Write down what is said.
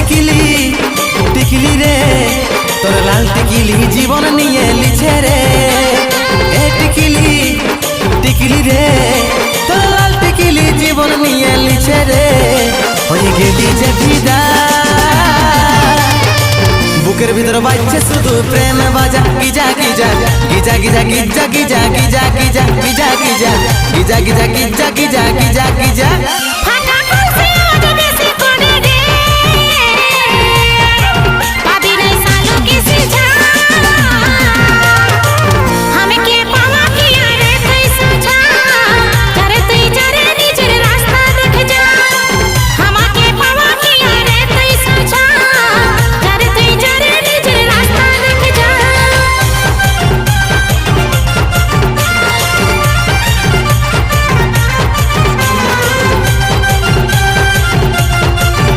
টিকিলি টিকিলি রে তোর লাল টিকিলি জীবন নিয়ে লিছে রে এ টিকিলি টিকিলি রে তোর লাল টিকিলি জীবন নিয়ে লিছে রে হয়ে গেলি যে ফিদা বুকের ভিতর বাজছে শুধু প্রেম বাজা Giza Giza Giza Giza Giza Giza Giza Giza Giza Giza Giza Giza Giza Giza Giza